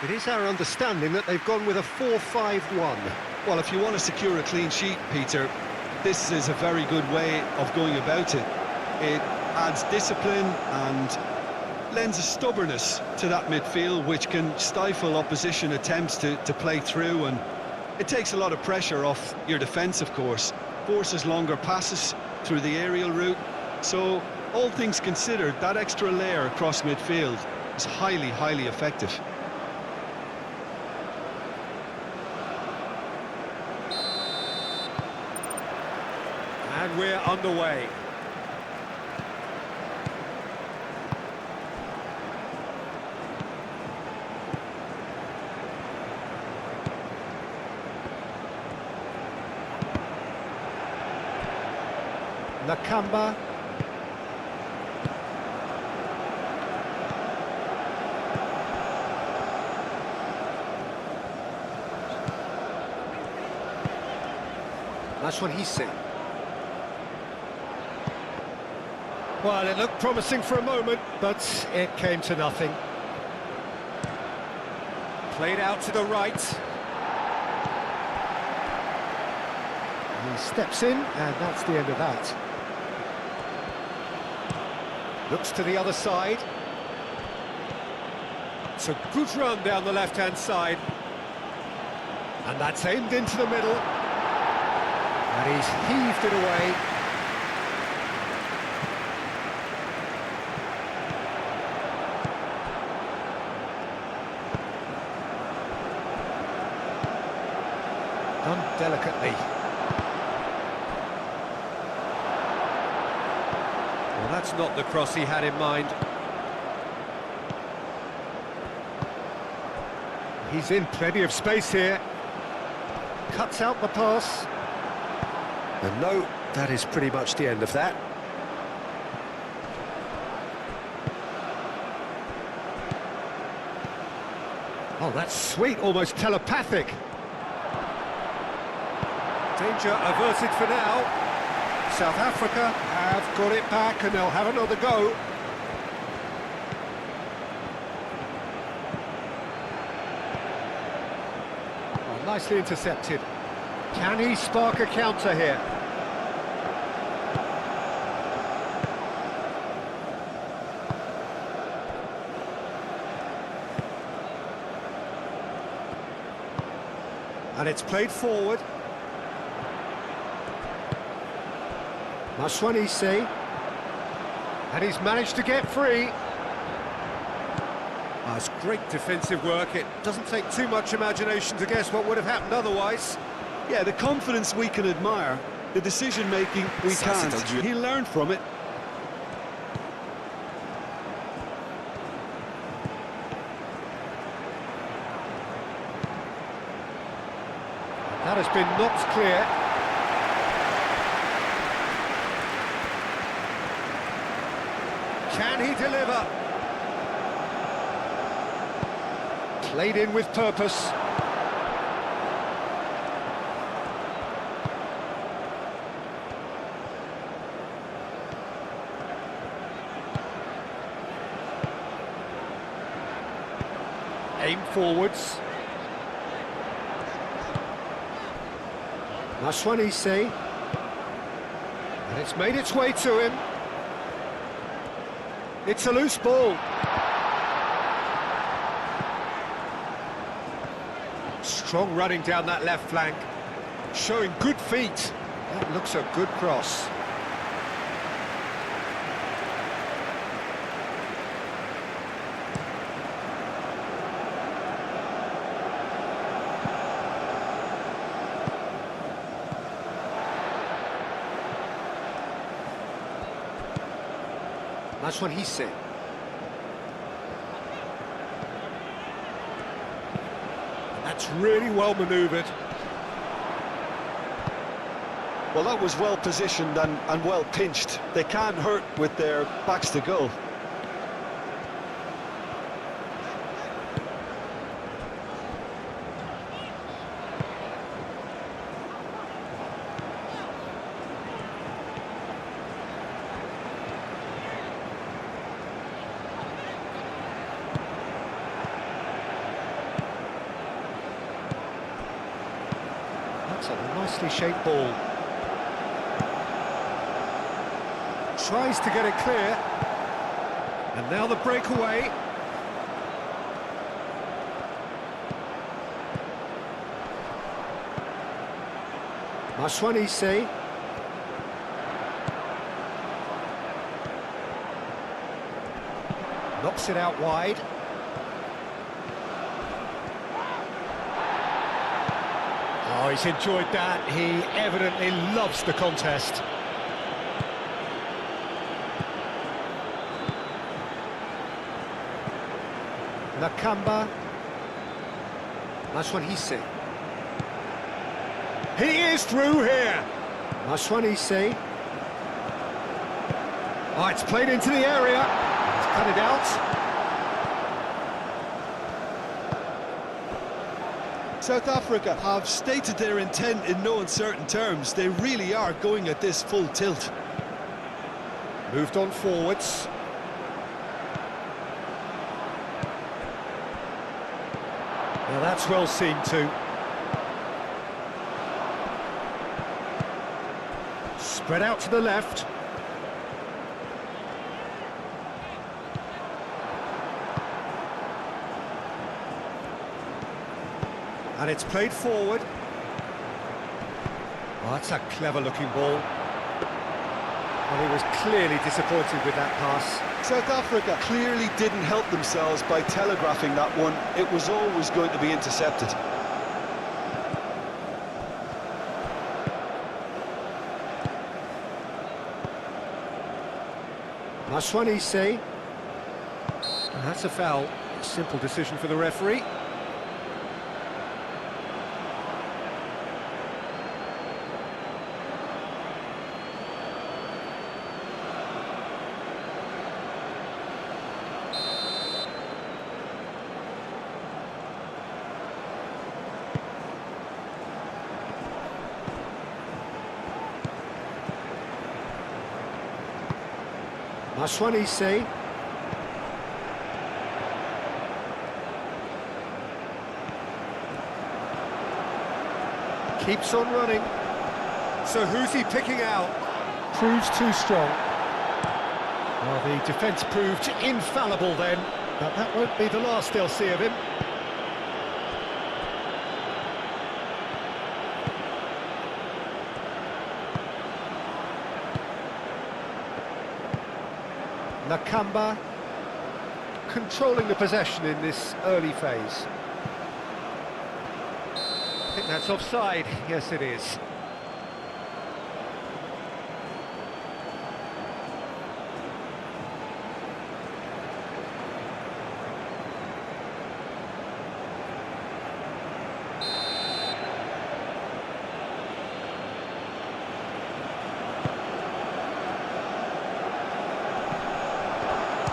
It is our understanding that they've gone with a 4-5-1. Well, if you want to secure a clean sheet, Peter, this is a very good way of going about it. It adds discipline and lends a stubbornness to that midfield, which can stifle opposition attempts to play through, and it takes a lot of pressure off your defence, of course. Forces longer passes through the aerial route. So, all things considered, that extra layer across midfield is highly, highly effective. And we're underway. Nakamba. That's what he's saying. Well, it looked promising for a moment, but it came to nothing. Played out to the right. He steps in, and that's the end of that. Looks to the other side. It's a good run down the left-hand side. And that's aimed into the middle. And he's heaved it away. Done delicately. Well, that's not the cross he had in mind. He's in plenty of space here. Cuts out the pass. And no, that is pretty much the end of that. Oh, that's sweet, almost telepathic. Danger averted for now. South Africa have got it back and they'll have another go. Oh, nicely intercepted. Can he spark a counter here? And it's played forward. Maswanise, and he's managed to get free. Oh, it's great defensive work. It doesn't take too much imagination to guess what would have happened otherwise. Yeah, the confidence we can admire, the decision-making we can't. He learned from it. That has been knocked clear. Can he deliver? Played in with purpose. Aim forwards. Maswanise. And it's made its way to him. It's a loose ball. Strong running down that left flank. Showing good feet. That looks a good cross. That's what he said. That's really well manoeuvred. Well, that was well positioned and well pinched. They can't hurt with their backs to goal. a nicely shaped ball. Tries to get it clear. And now the breakaway. Maswanise. Knocks it out wide. Oh, he's enjoyed that. He evidently loves the contest. Nakamba. Maswanise. He is through here. Maswanise. Oh, it's played into the area. He's cut it out. South Africa have stated their intent in no uncertain terms. They really are going at this full tilt. Moved on forwards. Now that's well seen too. Spread out to the left. And it's played forward. Oh, that's a clever-looking ball. Well, he was clearly disappointed with that pass. South Africa clearly didn't help themselves by telegraphing that one. It was always going to be intercepted. Maswanise. And that's a foul. Simple decision for the referee. Maswanise. Keeps on running. So who's he picking out? Proves too strong. Well, the defence proved infallible then, but that won't be the last they'll see of him. Nakamba controlling the possession in this early phase. I think that's offside. Yes, it is.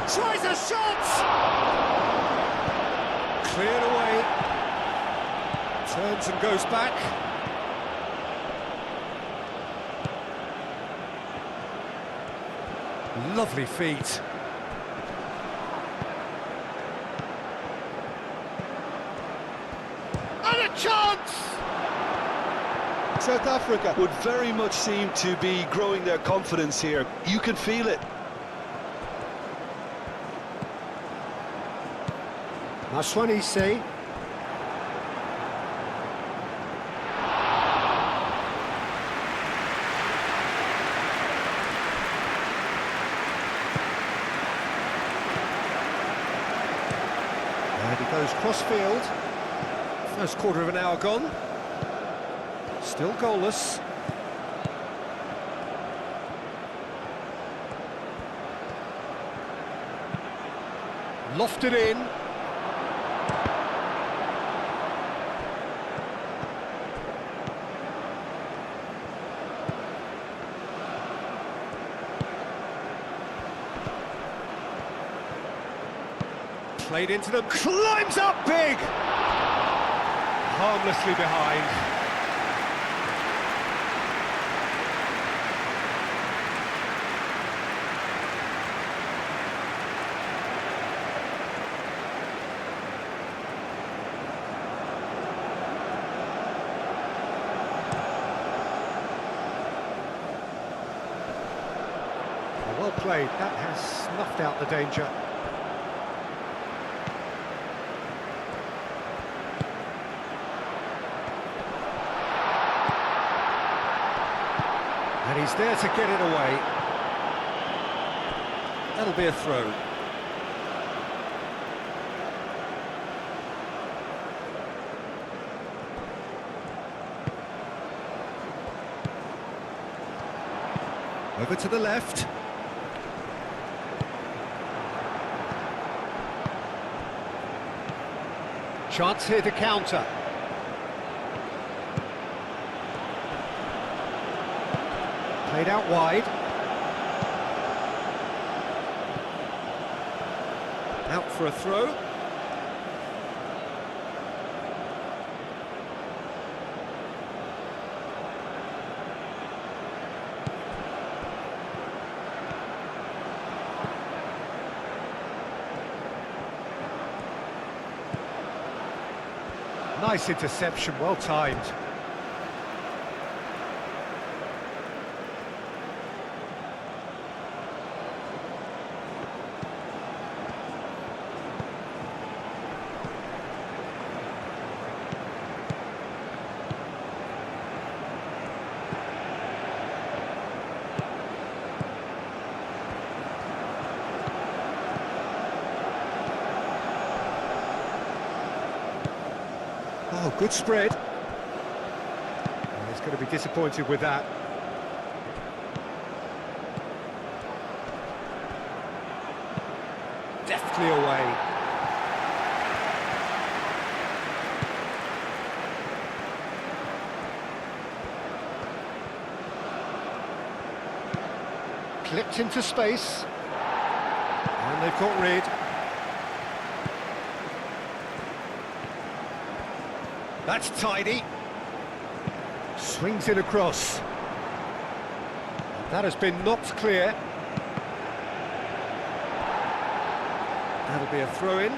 Tries a shot! Cleared away. Turns and goes back. Lovely feet. And a chance! South Africa would very much seem to be growing their confidence here. You can feel it. Maswanise. And he goes cross-field. First quarter of an hour gone. Still goalless. Lofted in. Played into them, climbs up big! Harmlessly behind. Well played, that has snuffed out the danger. And he's there to get it away. That'll be a throw. Over to the left. Chance here to counter. Played out wide. Out for a throw. Nice interception, well timed. Oh, good spread. He's going to be disappointed with that. Deftly away. Clipped into space. And they've got rid. That's tidy. Swings it across. That has been knocked clear. That'll be a throw-in.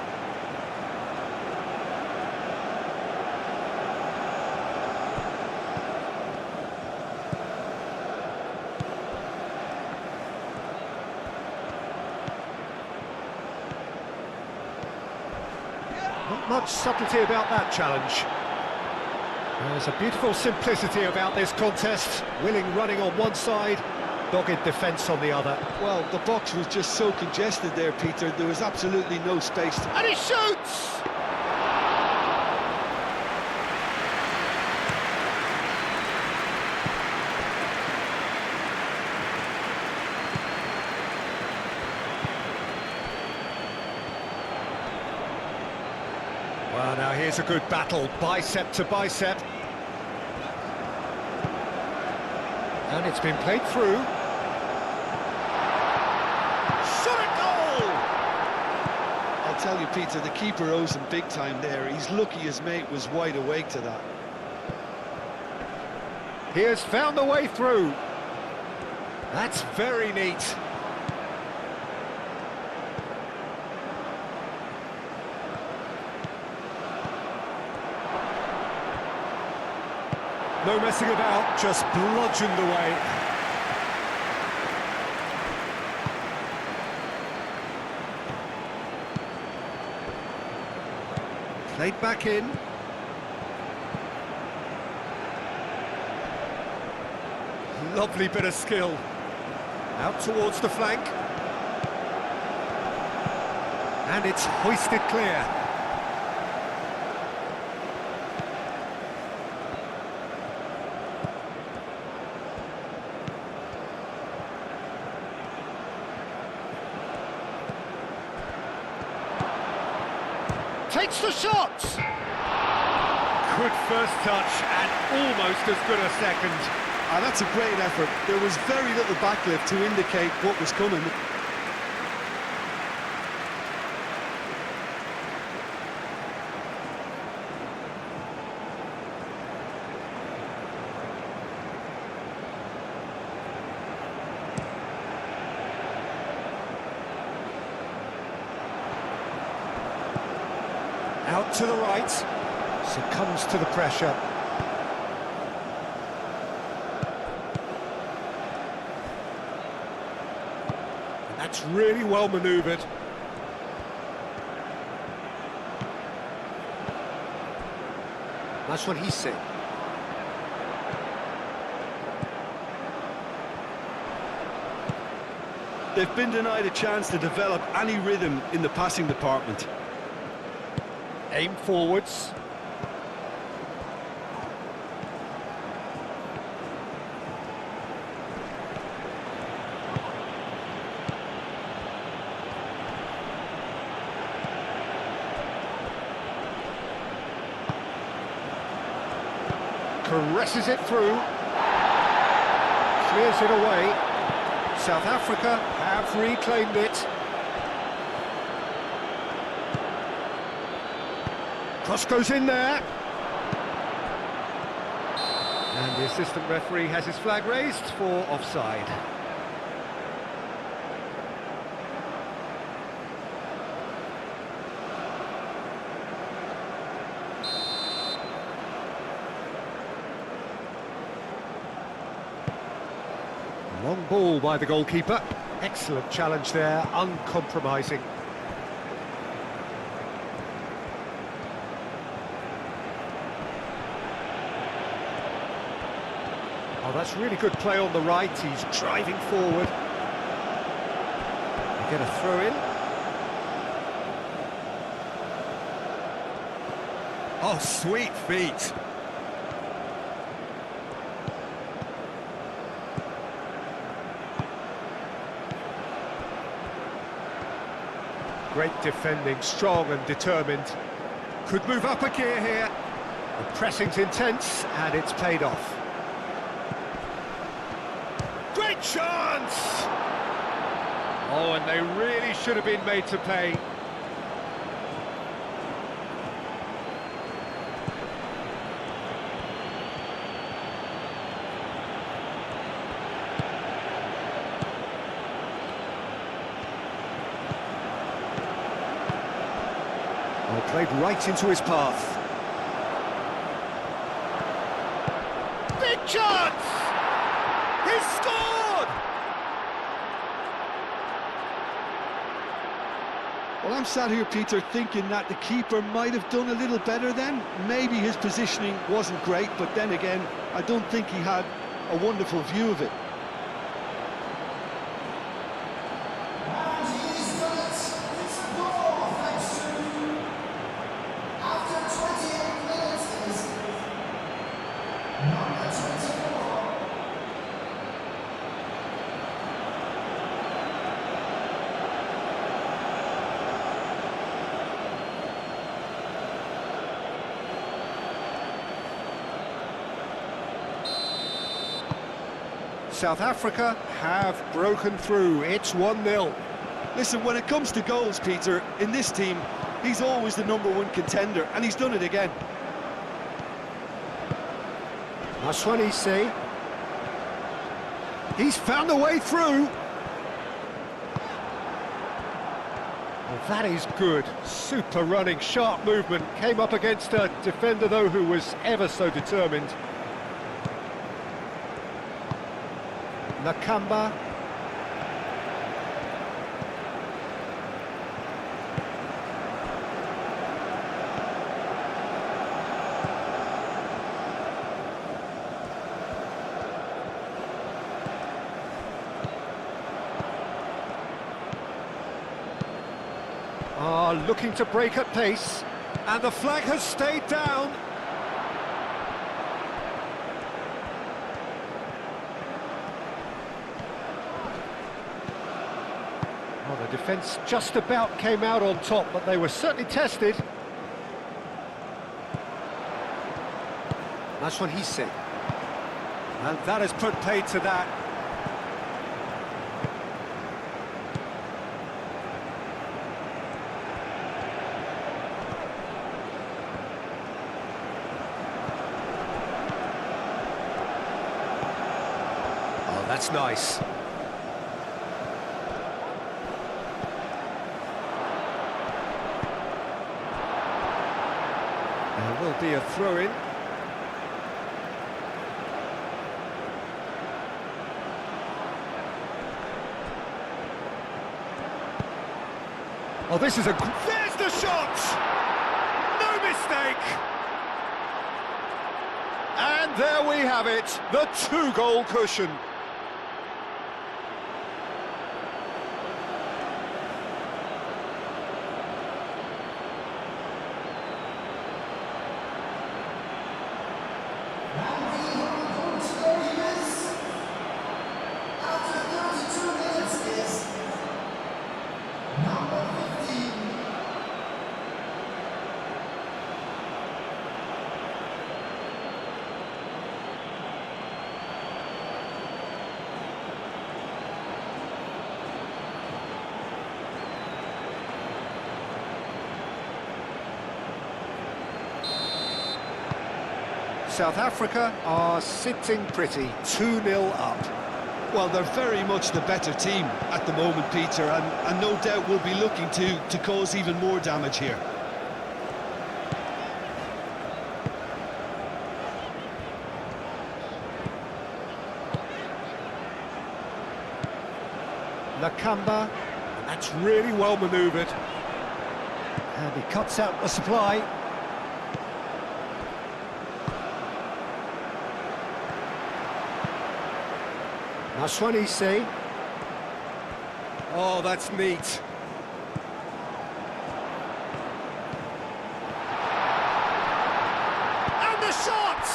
Not much subtlety about that challenge. There's a beautiful simplicity about this contest. Willing running on one side, dogged defence on the other. Well, the box was just so congested there, Peter. There was absolutely no space. And he shoots! Well, now here's a good battle, bicep to bicep. And it's been played through. Shot at goal! I'll tell you, Peter, the keeper owes him big time there. He's lucky his mate was wide awake to that. He has found the way through. That's very neat. No messing about, just bludgeoned away. Played back in. Lovely bit of skill. Out towards the flank. And it's hoisted clear. Takes the shot! Good first touch and almost as good a second. Ah, that's a great effort. There was very little backlift to indicate what was coming. Out to the right, succumbs to the pressure. That's really well manoeuvred. That's what he said. They've been denied a chance to develop any rhythm in the passing department. Aim forwards. Caresses it through. Clears it away. South Africa have reclaimed it. Cross goes in there. And the assistant referee has his flag raised for offside. Long ball by the goalkeeper. Excellent challenge there, uncompromising. Oh, that's really good play on the right. He's driving forward. They get a throw in. Oh, sweet feet. Great defending, strong and determined. Could move up a gear here. The pressing's intense and it's paid off. Great chance! Oh, and they really should have been made to pay. Oh, played right into his path. Big chance! He scored! Well, I'm sat here, Peter, thinking that the keeper might have done a little better then. Maybe his positioning wasn't great, but then again, I don't think he had a wonderful view of it. South Africa have broken through. It's 1-0. Listen, when it comes to goals, Peter, in this team, he's always the #1 contender, and he's done it again. That's what he say. He's found a way through. Well, that is good. Super running, sharp movement. Came up against a defender, though, who was ever so determined. Nakamba. Looking to break at pace, and the flag has stayed down. Well, the defence just about came out on top, but they were certainly tested. That's what he said. And that has put paid to that. Oh, that's nice. There will be a throw-in. Oh, this is a... There's the shot! No mistake! And there we have it, the two-goal cushion. South Africa are sitting pretty, 2-0 up. Well, they're very much the better team at the moment, Peter, and no doubt will be looking to cause even more damage here. Nakamba, that's really well manoeuvred. And he cuts out the supply. Maswanise. Oh, that's neat. And the shot!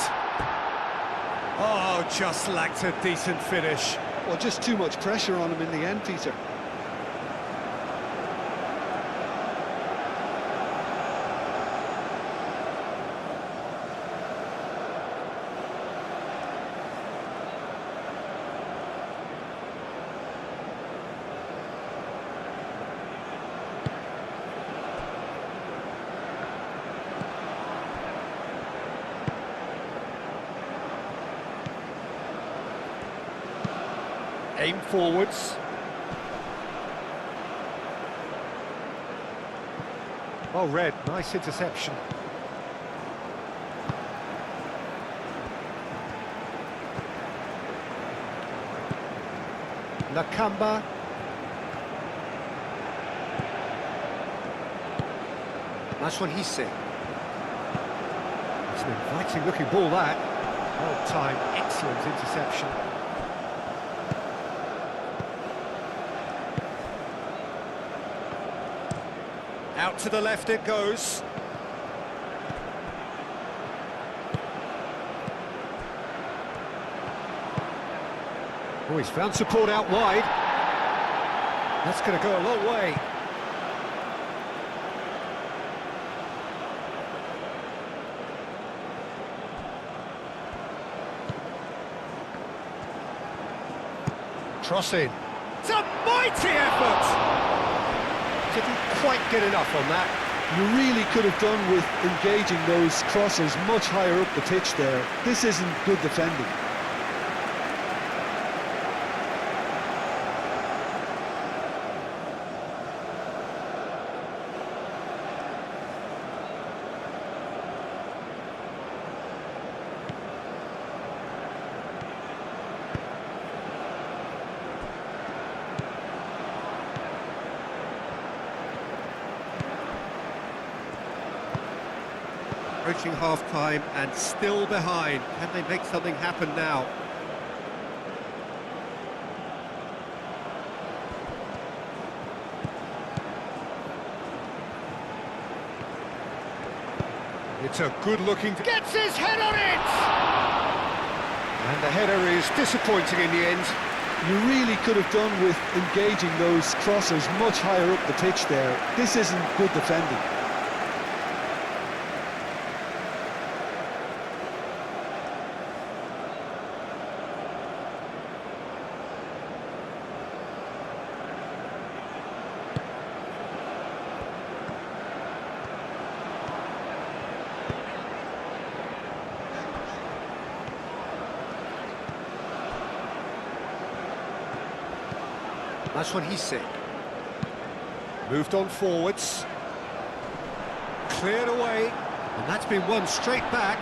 Oh, just lacked a decent finish. Well, just too much pressure on him in the end, Peter. Aim forwards. Oh, Red, nice interception. Nakamba. That's what he's saying. It's an inviting looking ball, that. Well timed, excellent interception. Out to the left it goes. Oh, he's found support out wide. That's going to go a long way. Crossing. It's a mighty effort! Didn't quite get enough on that. You really could have done with engaging those crosses much higher up the pitch there. This isn't good defending. Approaching half-time and still behind. Can they make something happen now? It's a good-looking... Gets his head on it! And the header is disappointing in the end. You really could have done with engaging those crosses much higher up the pitch there. This isn't good defending. That's what he said. Moved on forwards. Cleared away. And that's been won straight back.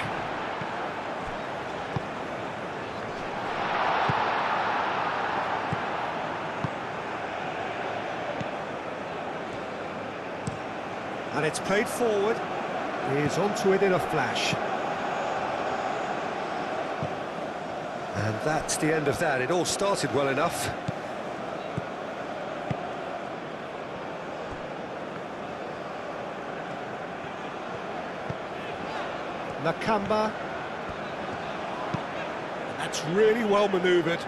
And it's played forward. He's onto it in a flash. And that's the end of that. It all started well enough. Nakamba. That's really well manoeuvred.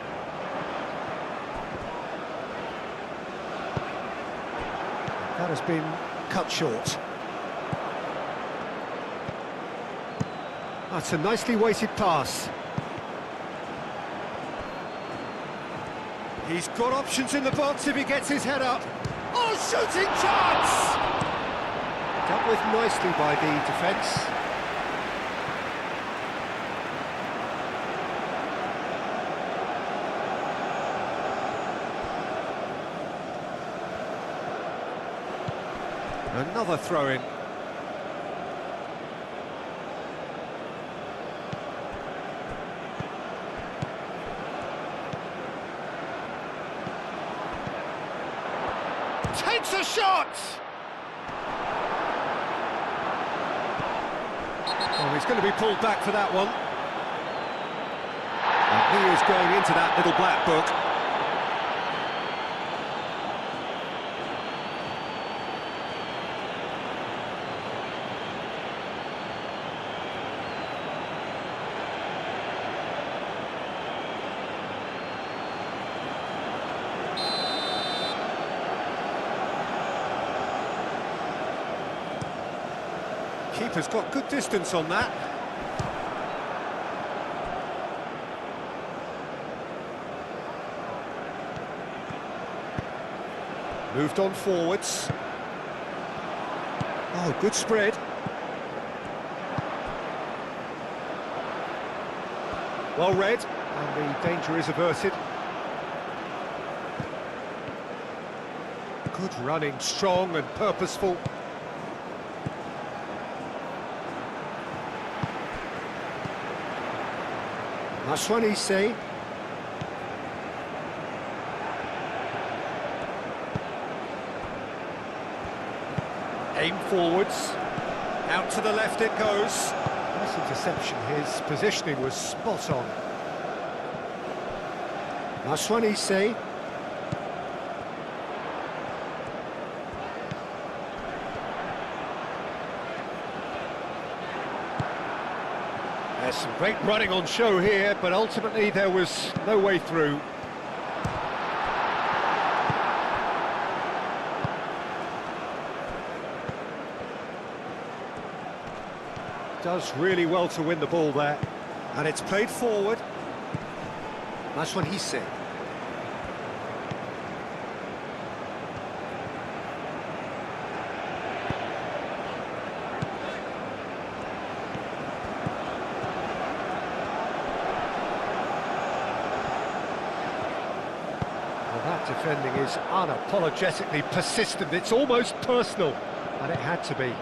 That has been cut short. That's a nicely weighted pass. He's got options in the box if he gets his head up. Oh, shooting chance! Dealt with nicely by the defence. Another throw-in. Takes a shot! Oh, he's going to be pulled back for that one. And he is going into that little black book. Keeper's got good distance on that. Moved on forwards. Oh, good spread. Well read, and the danger is averted. Good running, strong and purposeful. Maswanise. Aim forwards. Out to the left it goes. Nice interception. His positioning was spot on. Maswanise. There's some great running on show here, but ultimately there was no way through. Does really well to win the ball there. And it's played forward. That's what he said. That defending is unapologetically persistent. It's almost personal, and it had to be.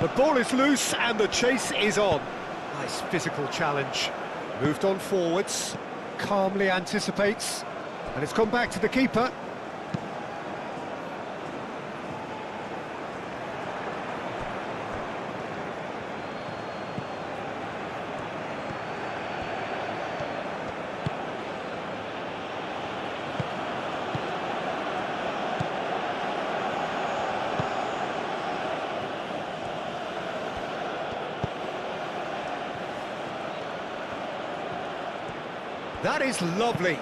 The ball is loose and the chase is on. Nice physical challenge. Moved on forwards, calmly anticipates, and it's gone back to the keeper. That is lovely.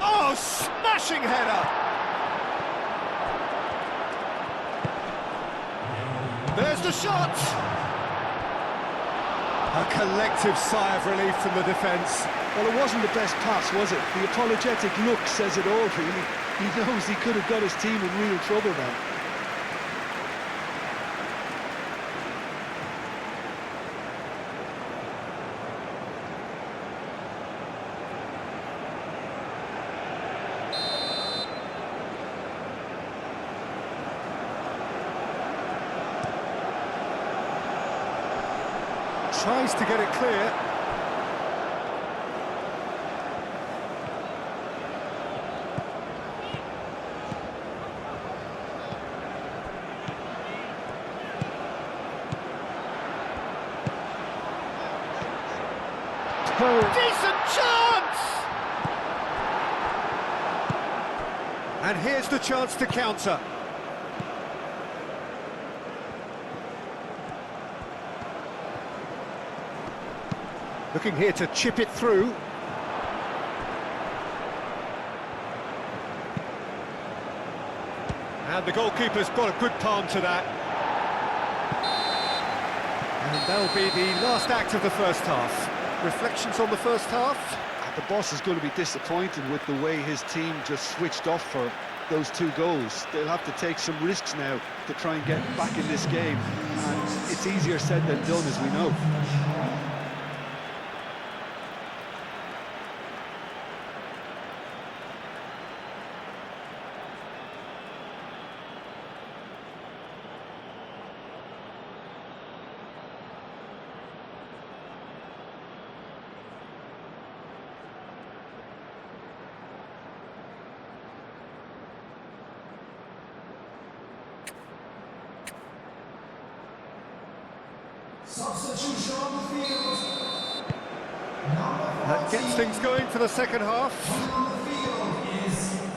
Oh, smashing header! There's the shot! A collective sigh of relief from the defence. Well, it wasn't the best pass, was it? The apologetic look says it all, really. He knows he could have got his team in real trouble then. Tries to get it clear. Decent chance! And here's the chance to counter. Looking here to chip it through. And the goalkeeper's got a good palm to that. And that'll be the last act of the first half. Reflections on the first half? The boss is going to be disappointed with the way his team just switched off for those 2 goals. They'll have to take some risks now to try and get back in this game. And it's easier said than done, as we know. That gets things going for the second half.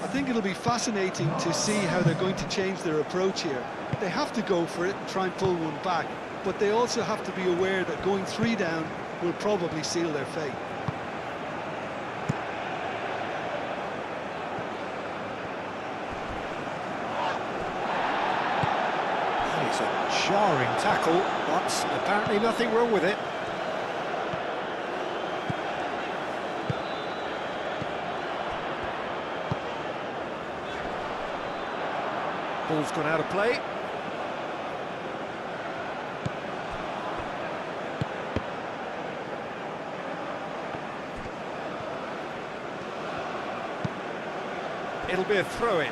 I think it'll be fascinating to see how they're going to change their approach here. They have to go for it and try and pull one back, but they also have to be aware that going 3 down will probably seal their fate. It's a jarring tackle, but apparently nothing wrong with it. Ball's gone out of play. It'll be a throw-in.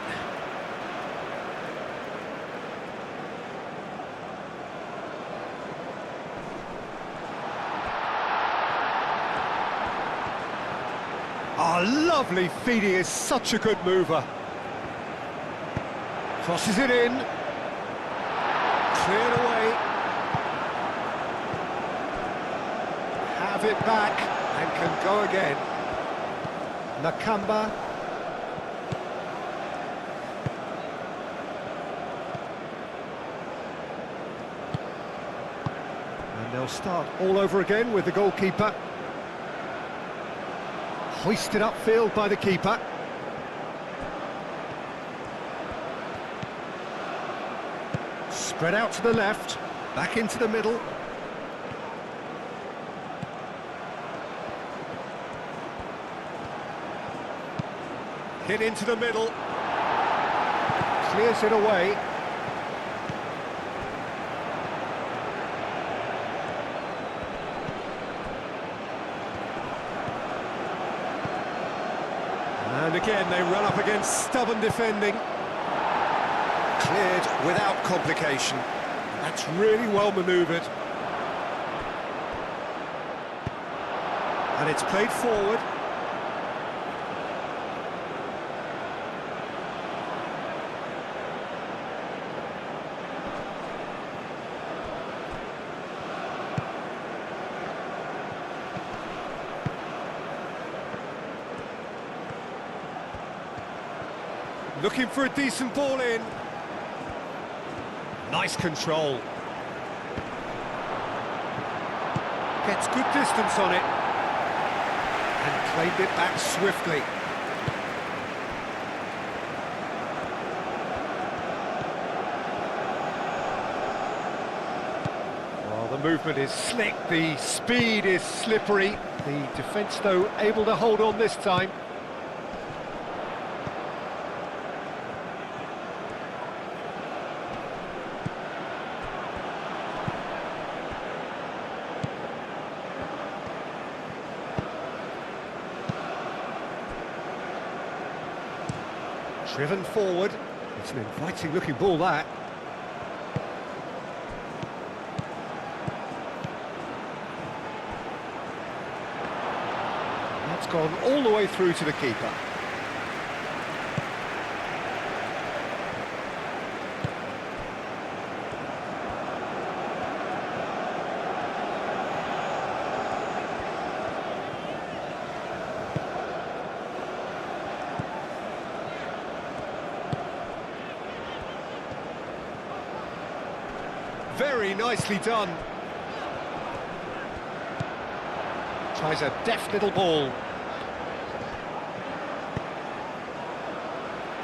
Oh, lovely feeding, is such a good mover. Crosses it in. Cleared away. Have it back and can go again. Nakamba. And they'll start all over again with the goalkeeper. Hoisted upfield by the keeper. Spread out to the left, back into the middle. Hit into the middle. Clears it away. And again, they run up against stubborn defending. Cleared without complication. That's really well manoeuvred. And it's played forward. Looking for a decent ball in. Nice control. Gets good distance on it. And claimed it back swiftly. Well, the movement is slick, the speed is slippery. The defence, though, able to hold on this time. Driven forward. It's an inviting looking ball, that. That's gone all the way through to the keeper. Very nicely done. Tries a deft little ball.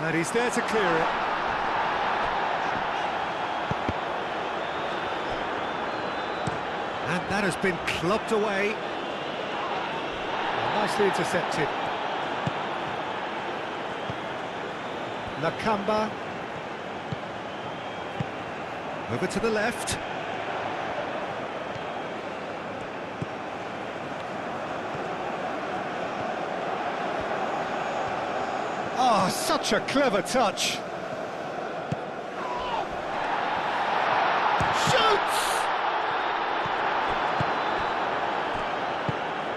And he's there to clear it. And that has been clubbed away. Nicely intercepted. Nakamba. Over to the left. Oh, such a clever touch. Shoots!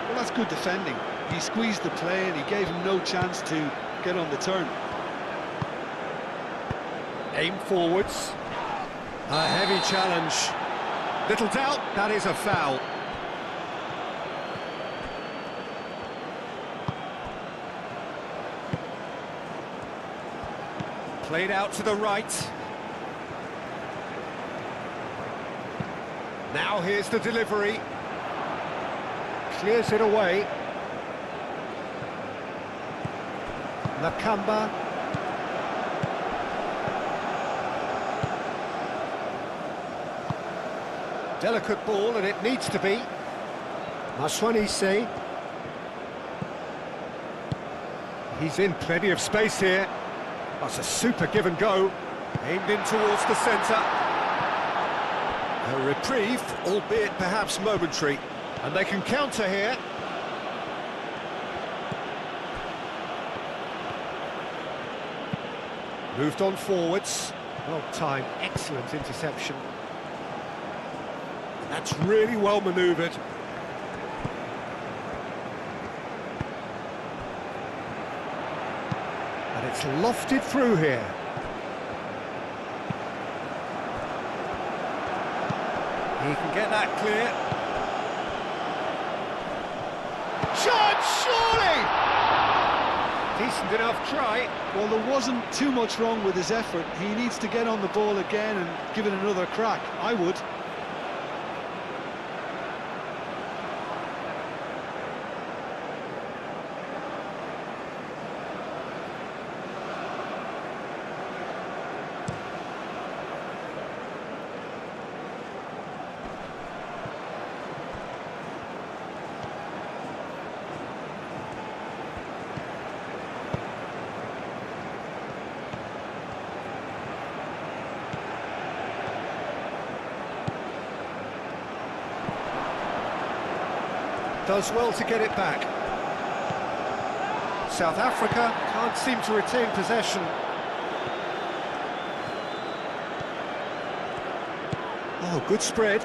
Well, that's good defending. He squeezed the play and he gave him no chance to get on the turn. Aim forwards. A heavy challenge. Little doubt, that is a foul. Played out to the right. Now here's the delivery. Clears it away. Nakamba. Delicate ball, and it needs to be. Maswanise. He's in plenty of space here. That's a super give and go. Aimed in towards the centre. A reprieve, albeit perhaps momentary. And they can counter here. Moved on forwards. Well timed, excellent interception. That's really well manoeuvred. And it's lofted through here. He can get that clear. Shot, surely! Decent enough try. Well, there wasn't too much wrong with his effort. He needs to get on the ball again and give it another crack. I would. Does well to get it back. South Africa can't seem to retain possession. Oh, good spread.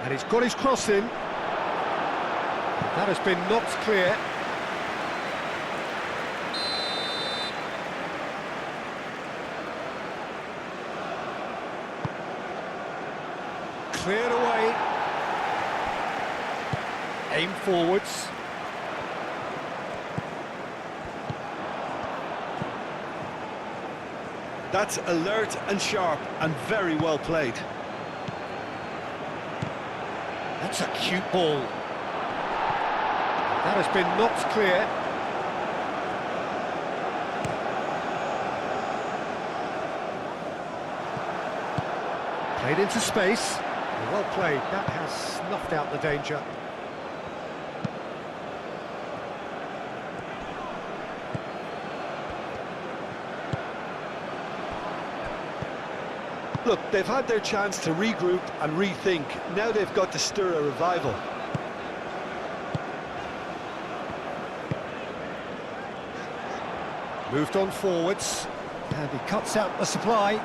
And he's got his cross in. That has been knocked clear. Cleared away. Aim forwards. That's alert and sharp and very well played. That's a cute ball. That has been knocked clear. Played into space. Well played. That has snuffed out the danger. Look, they've had their chance to regroup and rethink. Now they've got to stir a revival. Moved on forwards. And he cuts out the supply.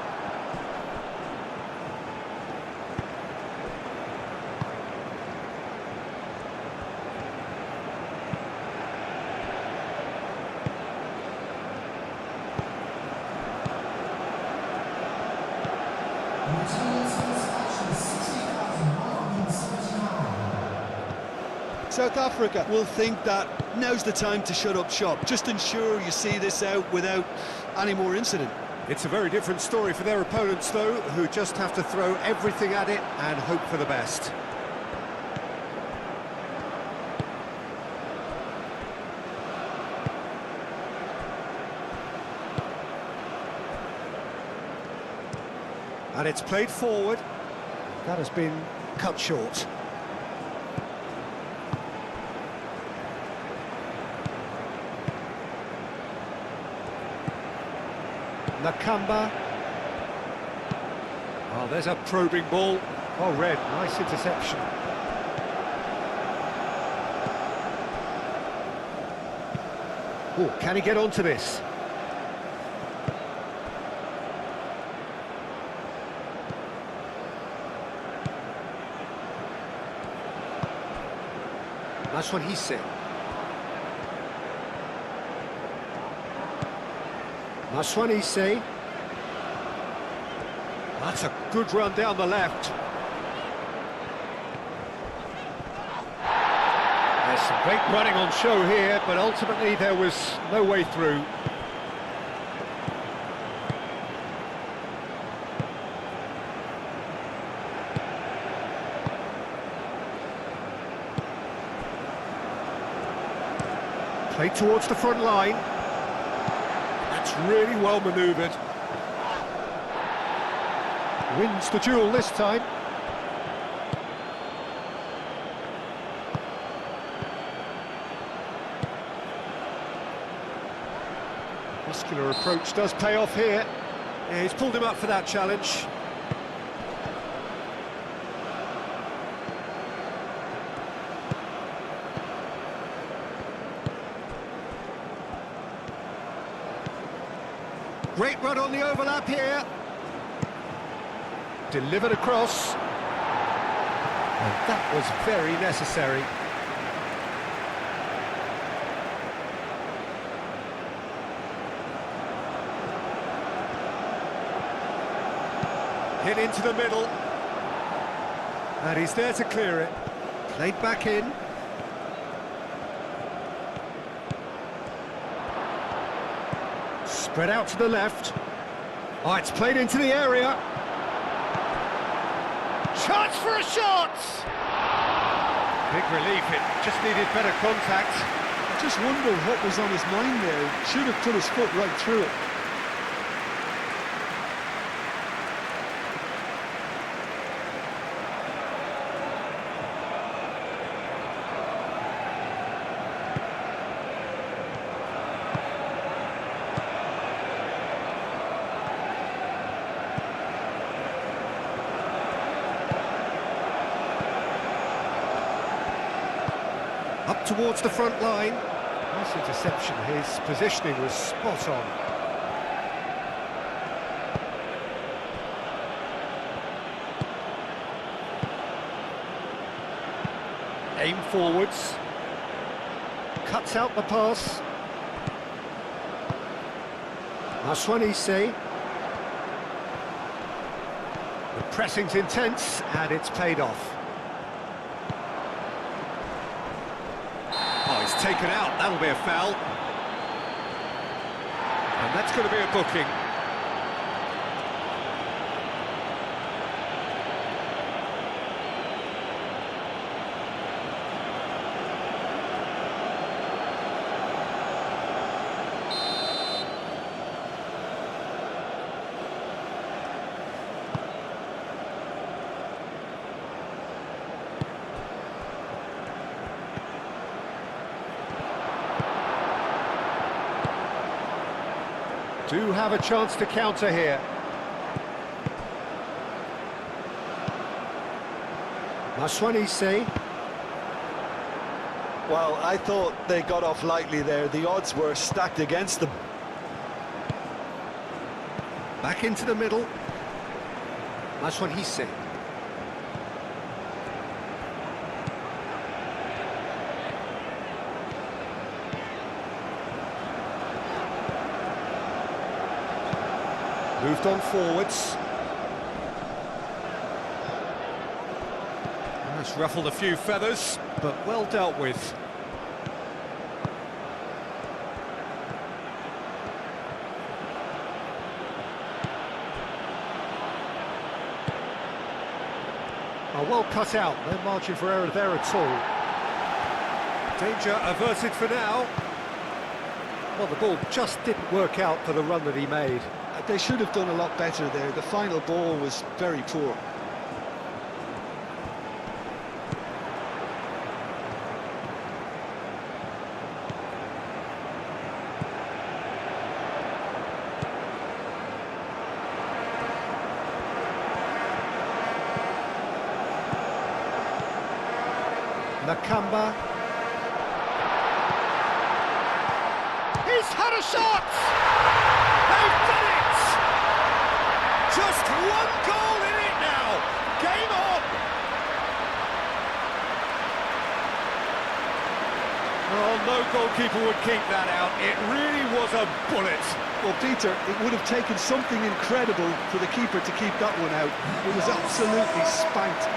South Africa will think that now's the time to shut up shop. Just ensure you see this out without any more incident. It's a very different story for their opponents, though, who just have to throw everything at it and hope for the best. And it's played forward. That has been cut short. Nakamba. Oh, there's a probing ball. Oh, Red, nice interception. Oh, can he get onto this? That's what he said. That's what he say. That's a good run down the left. There's some great running on show here, but ultimately there was no way through. Played towards the front line. That's really well manoeuvred. Wins the duel this time. Muscular approach does pay off here. Yeah, he's pulled him up for that challenge. Great run on the overlap here. Delivered across. And that was very necessary. Hit into the middle. And he's there to clear it. Played back in. Spread out to the left. Oh, it's played into the area. Chance for a shot! Big relief, it just needed better contact. I just wonder what was on his mind there. Should have put his foot right through it. Up towards the front line. Nice interception, his positioning was spot on. Aim forwards. Cuts out the pass. Maswanise. The pressing's intense and it's paid off. Oh, he's taken out, that'll be a foul. And that's going to be a booking. Do have a chance to counter here. Maswanise. Well, I thought they got off lightly there. The odds were stacked against them. Back into the middle. Maswanise. Moved on forwards. That's ruffled a few feathers, but well dealt with. Oh, well cut out, no margin for error there at all. Danger averted for now. Well, the ball just didn't work out for the run that he made. They should have done a lot better there. The final ball was very poor. Nakamba. He's had a shot! They've done it! Just one goal in it now! Game on! Oh, no goalkeeper would keep that out. It really was a bullet. Well, Peter, it would have taken something incredible for the keeper to keep that one out. It was absolutely spanked.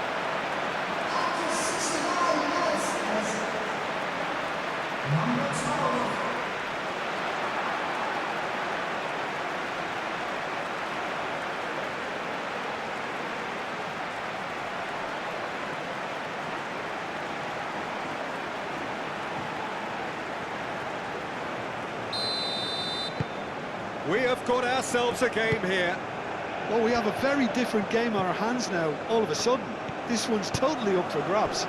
We have got ourselves a game here. Well, we have a very different game on our hands now, all of a sudden. This one's totally up for grabs.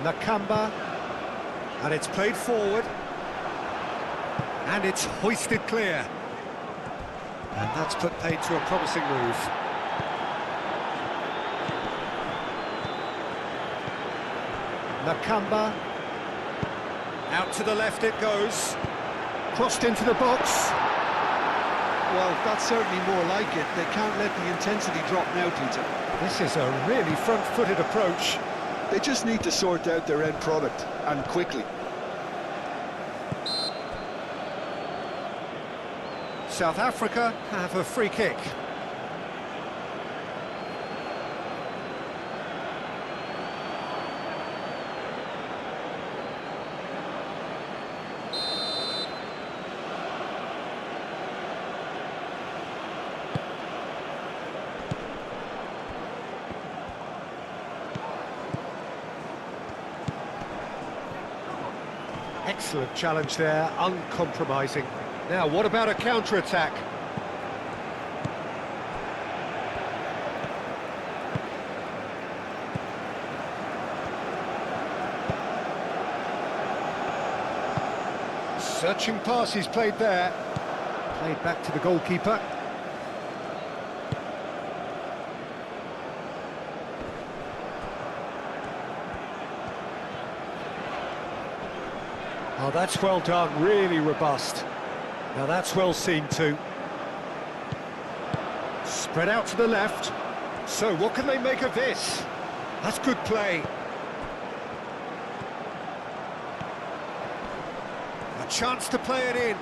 Nakamba, and it's played forward, and it's hoisted clear, and that's put paid to a promising move. Nakamba, out to the left it goes, crossed into the box. Well, that's certainly more like it. They can't let the intensity drop now, Peter. This is a really front-footed approach. They just need to sort out their end product, and quickly. South Africa have a free kick. Excellent challenge there, uncompromising. Now, what about a counter-attack? Searching pass he's played there. Played back to the goalkeeper. Oh, that's well done, really robust. Now that's well seen too. Spread out to the left. So what can they make of this? That's good play. A chance to play it in.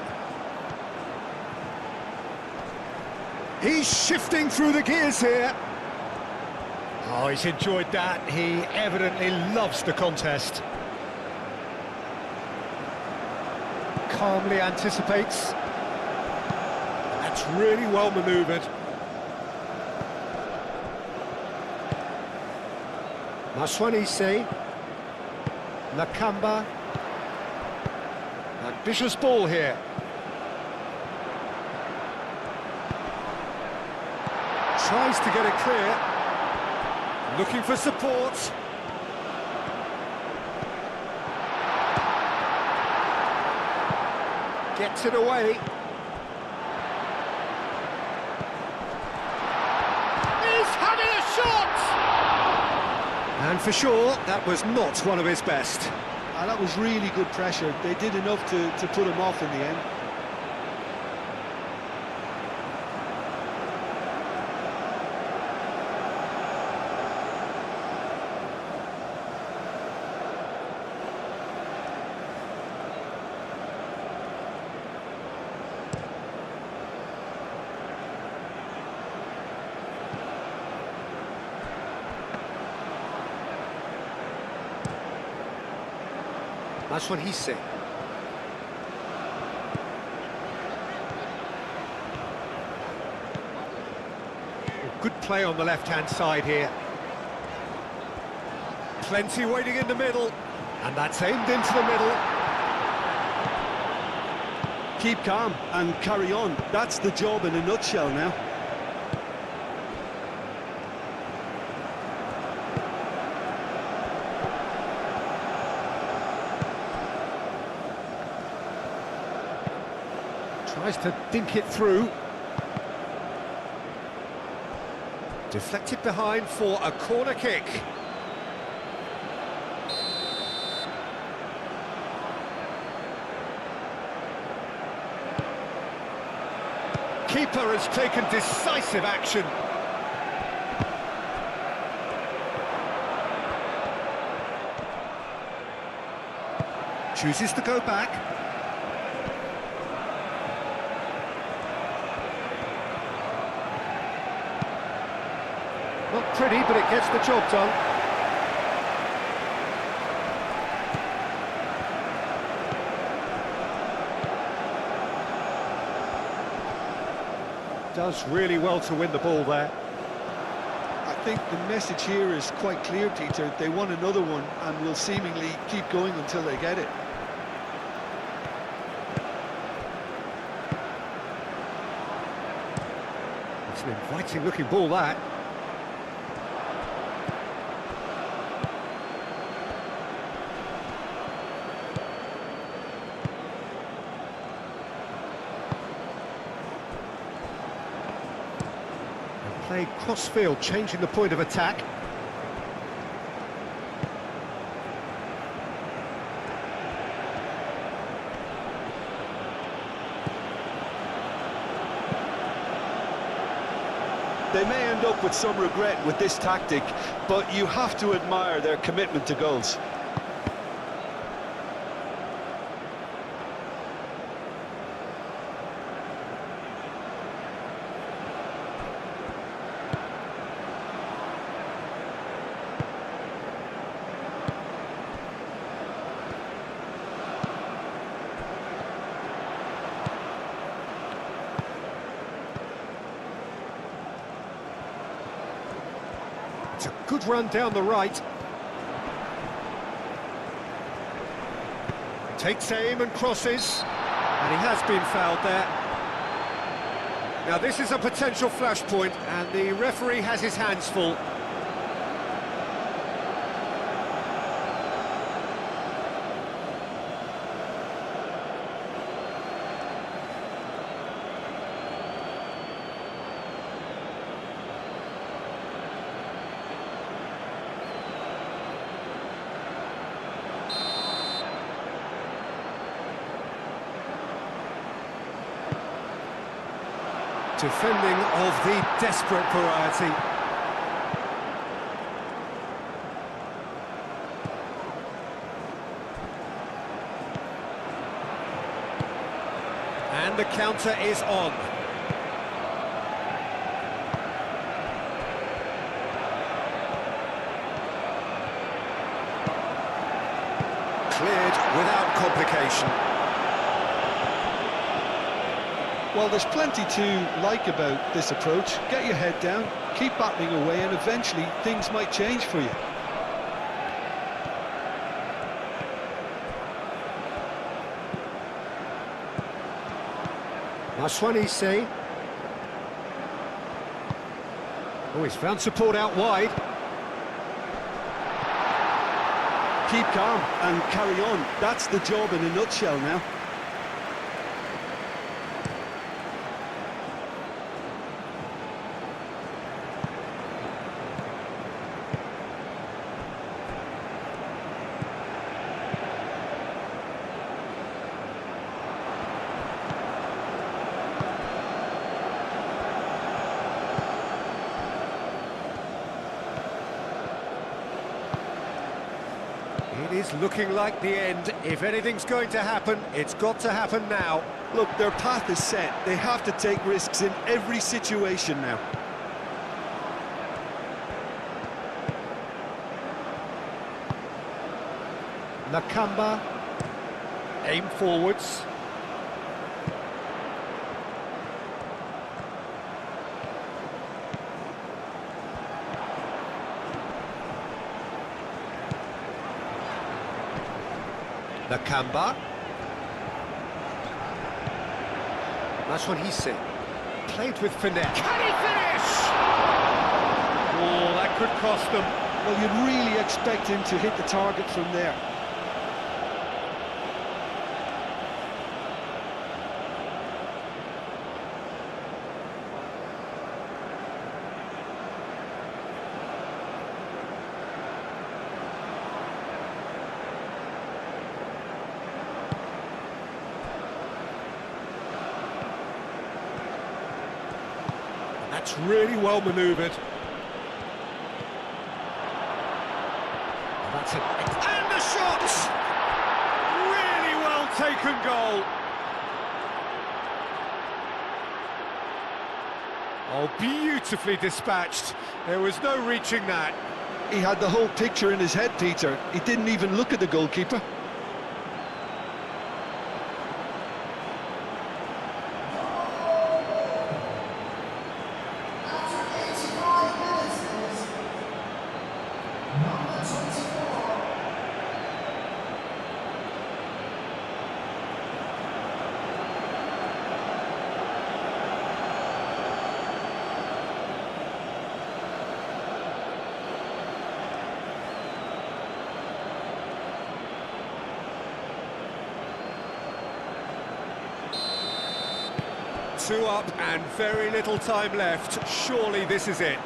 He's shifting through the gears here. Oh, he's enjoyed that. He evidently loves the contest. Calmly anticipates. That's really well manoeuvred. Maswanise. Nakamba. Ambitious ball here. Tries to get it clear. Looking for support. Gets it away. He's having a shot! And for sure, that was not one of his best. And that was really good pressure. They did enough to put him off in the end. That's what he said. Good play on the left-hand side here. Plenty waiting in the middle. And that's aimed into the middle. Keep calm and carry on. That's the job in a nutshell now. Tries to dink it through. Deflected behind for a corner kick. Keeper has taken decisive action. Chooses to go back. Not pretty, but it gets the job done. Does really well to win the ball there. I think the message here is quite clear, Peter. They want another one and will seemingly keep going until they get it. It's an inviting looking ball, that. Play cross-field, changing the point of attack. They may end up with some regret with this tactic, but you have to admire their commitment to goals. It's a good run down the right. Takes aim and crosses. And he has been fouled there. Now this is a potential flashpoint, and the referee has his hands full. Defending of the desperate variety. And the counter is on. Cleared without complication. Well, there's plenty to like about this approach. Get your head down, keep battling away, and eventually things might change for you. Nice one, Issei. Oh, he's found support out wide. Keep calm and carry on. That's the job in a nutshell now. It is looking like the end. If anything's going to happen, it's got to happen now. Look, their path is set. They have to take risks in every situation now. Nakamba. Aim forwards. Nakamba. That's what he said. Played with finesse. Can he finish? Oh, that could cost them. Well, you'd really expect him to hit the target from there. That's really well manoeuvred. That's it. And the shot! Really well taken goal. Oh, beautifully dispatched. There was no reaching that. He had the whole picture in his head, Peter. He didn't even look at the goalkeeper. Two up and very little time left. Surely this is it.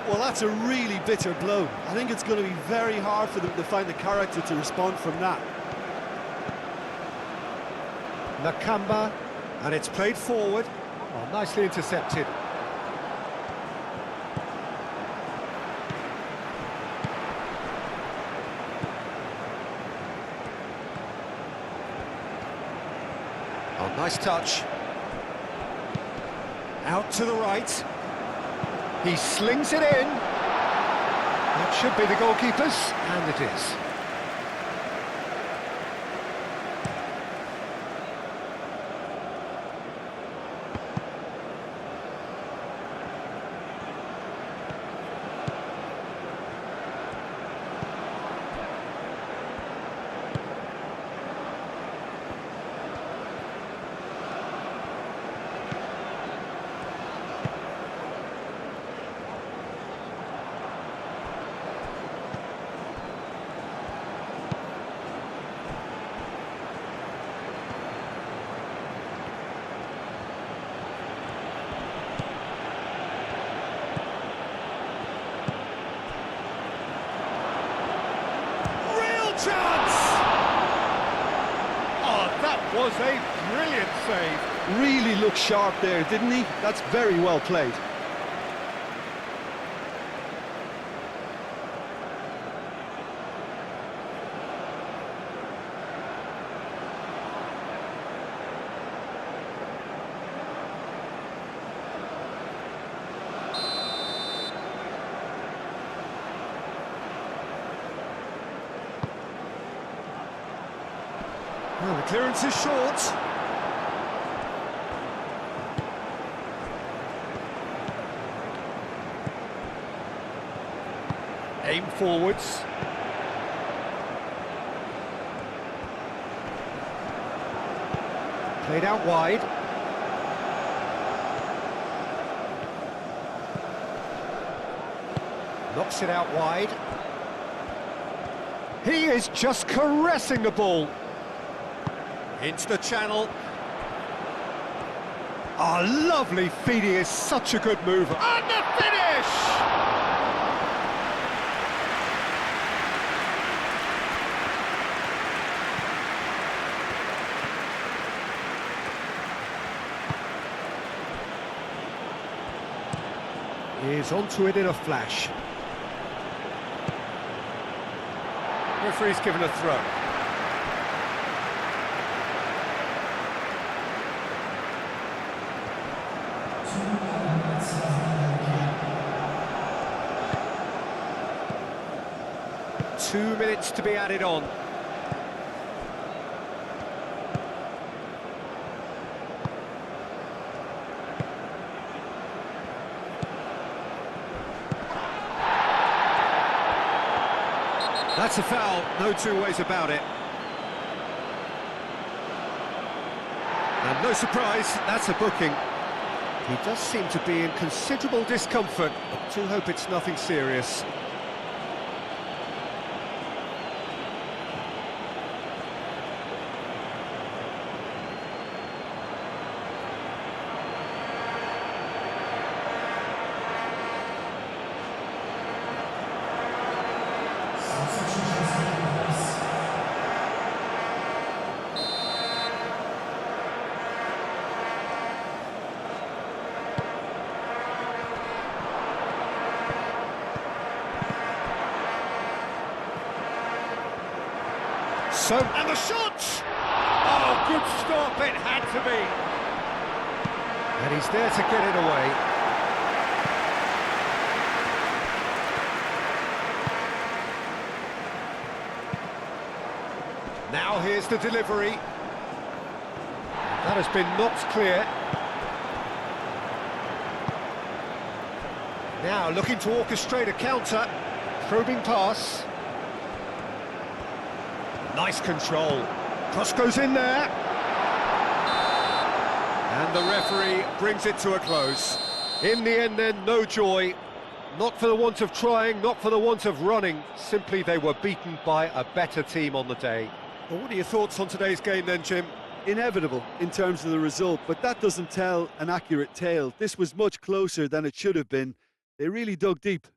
Well, that's a really bitter blow. I think it's going to be very hard for them to find the character to respond from that. Nakamba, and it's played forward. Oh, nicely intercepted. Oh, nice touch. Out to the right. He slings it in. That should be the goalkeeper's, and it is. Chance! Oh, that was a brilliant save. Really looked sharp there, didn't he? That's very well played. Well, the clearance is short. Aim forwards. Played out wide. Knocks it out wide. He is just caressing the ball. Into the channel. Oh, lovely feed. He is such a good mover. And the finish! He is onto it in a flash. Referee's given a throw. 2 minutes to be added on. That's a foul, no two ways about it. And no surprise, that's a booking. He does seem to be in considerable discomfort, but do hope it's nothing serious. And the shot! Oh, good stop, it had to be. And he's there to get it away. Now here's the delivery. That has been knocked clear. Now looking to orchestrate a counter. Probing pass. Nice control. Cross goes in there. And the referee brings it to a close. In the end then, no joy. Not for the want of trying, not for the want of running. Simply they were beaten by a better team on the day. Well, what are your thoughts on today's game then, Jim? Inevitable in terms of the result, but that doesn't tell an accurate tale. This was much closer than it should have been. They really dug deep.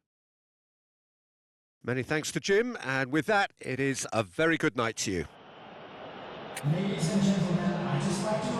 Many thanks to Jim, and with that, it is a very good night to you. Ladies and gentlemen, I'd just like to